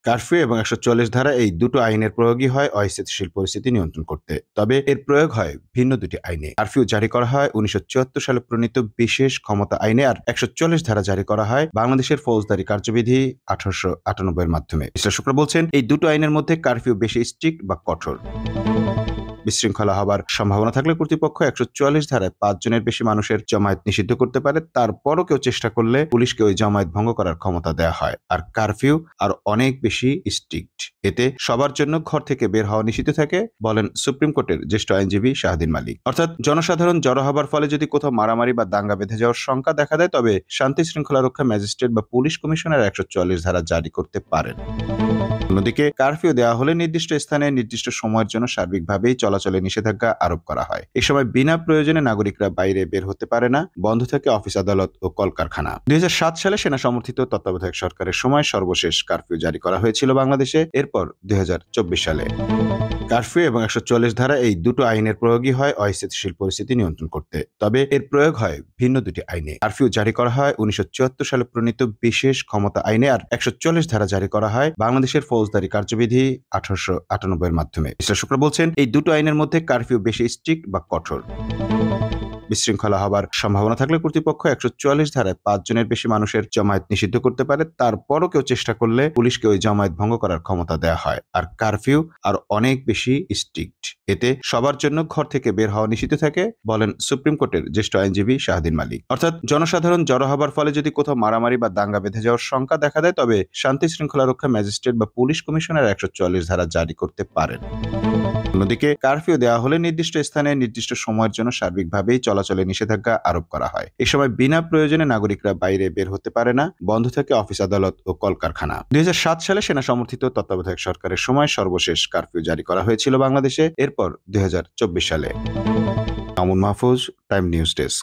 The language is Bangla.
কারফিউ এবং ১৪০ ধারা এই দুটো আইনের প্রয়োগই হয় অস্থিতিশীল পরিস্থিতি নিয়ন্ত্রণ করতে। তবে এর প্রয়োগ হয় ভিন্ন দুটি আইনে। কারফিউ জারি করা হয় ১৯৭৪ সালে প্রণীত বিশেষ ক্ষমতা আইনে, আর ১৪০ ধারা জারি করা হয় বাংলাদেশের ফৌজদারি কার্যবিধি ১৮৯৮ এর মাধ্যমে। বিশ্লেষকরা বলছেন এই দুটো আইনের মধ্যে কারফিউ বেশি স্ট্রিক্ট বা কঠোর। বিশৃঙ্খলা হবার সম্ভাবনা থাকলে কর্তৃপক্ষ ১৪৪ ধারায় ৫ জনের বেশি মানুষের জমায়েত নিষিদ্ধ করতে পারে। তারপরও কেউ চেষ্টা করলে পুলিশকে ওই জমায়েত ভঙ্গ করার ক্ষমতা দেওয়া হয়। আর কারফিউ আর অনেক বেশি স্ট্রিক্ট। এতে সবার জন্য ঘর থেকে বের হওয়া নিষিদ্ধ থাকে, বলেন সুপ্রিম কোর্টের জ্যেষ্ঠ আইনজীবী শাহদিন মালিক। অর্থাৎ জনসাধারণ জড়ো হবার ফলে যদি কোথাও মারামারি বা দাঙ্গা বেঁধে যাওয়ার শঙ্কা দেখা দেয়, তবে শান্তি শৃঙ্খলা রক্ষা ম্যাজিস্ট্রেট বা পুলিশ কমিশনার ১৪৪ ধারা জারি করতে পারেন। অন্যদিকে কারফিউ দেওয়া হলে নির্দিষ্ট স্থানে নির্দিষ্ট সময়ের জন্য সার্বিকভাবেই চলাচলে নিষেধাজ্ঞা আরোপ করা হয়। এ সময় বিনা প্রয়োজনে নাগরিকরা বাইরে বের হতে পারে না, বন্ধ থাকে অফিস, আদালত ও কলকারখানা। ২০০৭ সালে সেনা সমর্থিত তত্ত্বাবধায়ক সরকারের সময় সর্বশেষ কারফিউ জারি করা হয়েছিল বাংলাদেশে। এরপর ২০২৪ সালে কারফিউ এবং ১৪০ ধারা এই দুটো আইনের প্রয়োগই হয় অস্থিতিশীল পরিস্থিতি নিয়ন্ত্রণ করতে। তবে এর প্রয়োগ হয় ভিন্ন দুটি আইনে। কারফিউ জারি করা হয় ১৯৭৪ সালে প্রণীত বিশেষ ক্ষমতা আইনে, আর ১৪০ ধারা জারি করা হয় বাংলাদেশের ফৌজদারি কার্যবিধি ১৮৯৮ এর মাধ্যমে। বিশ্লেষকরা বলছেন এই দুটো আইনের মধ্যে কারফিউ বেশি স্ট্রিক্ট বা কঠোর। বিশৃঙ্খলা হবার সম্ভাবনা থাকলে কর্তৃপক্ষ ১৪৪ ধারায় ৫ জনের বেশি মানুষের জমায়েত নিষিদ্ধ করতে পারে। তারপরও কেউ চেষ্টা করলে পুলিশকে ওই জমায়েত ভঙ্গ করার ক্ষমতা দেওয়া হয়। আর কারফিউ আর অনেক বেশি স্ট্রিক্ট। এতে সবার জন্য ঘর থেকে বের হওয়া নিষিদ্ধ থাকে, বলেন সুপ্রিম কোর্টের জ্যেষ্ঠ আইনজীবী শাহদিন মালিক। অর্থাৎ জনসাধারণ জড়ো হবার ফলে যদি কোথাও মারামারি বা দাঙ্গা বেঁধে যাওয়ার শঙ্কা দেখা দেয়, তবে শান্তি শৃঙ্খলা রক্ষা ম্যাজিস্ট্রেট বা পুলিশ কমিশনার ১৪৪ ধারা জারি করতে পারেন। অন্যদিকে কারফিউ দেওয়া হলে নির্দিষ্ট স্থানে নির্দিষ্ট সময়ের জন্য সার্বিকভাবেই চলাচলে নিষেধাজ্ঞা আরোপ করা হয়। এ সময় বিনা প্রয়োজনে নাগরিকরা বাইরে বের হতে পারে না, বন্ধ থাকে অফিস, আদালত ও কলকারখানা। ২০০৭ সালে সেনা সমর্থিত তত্ত্বাবধায়ক সরকারের সময় সর্বশেষ কারফিউ জারি করা হয়েছিল বাংলাদেশে। এরপর ২০২৪ সালে। Mamun Mahfuz, time news desk.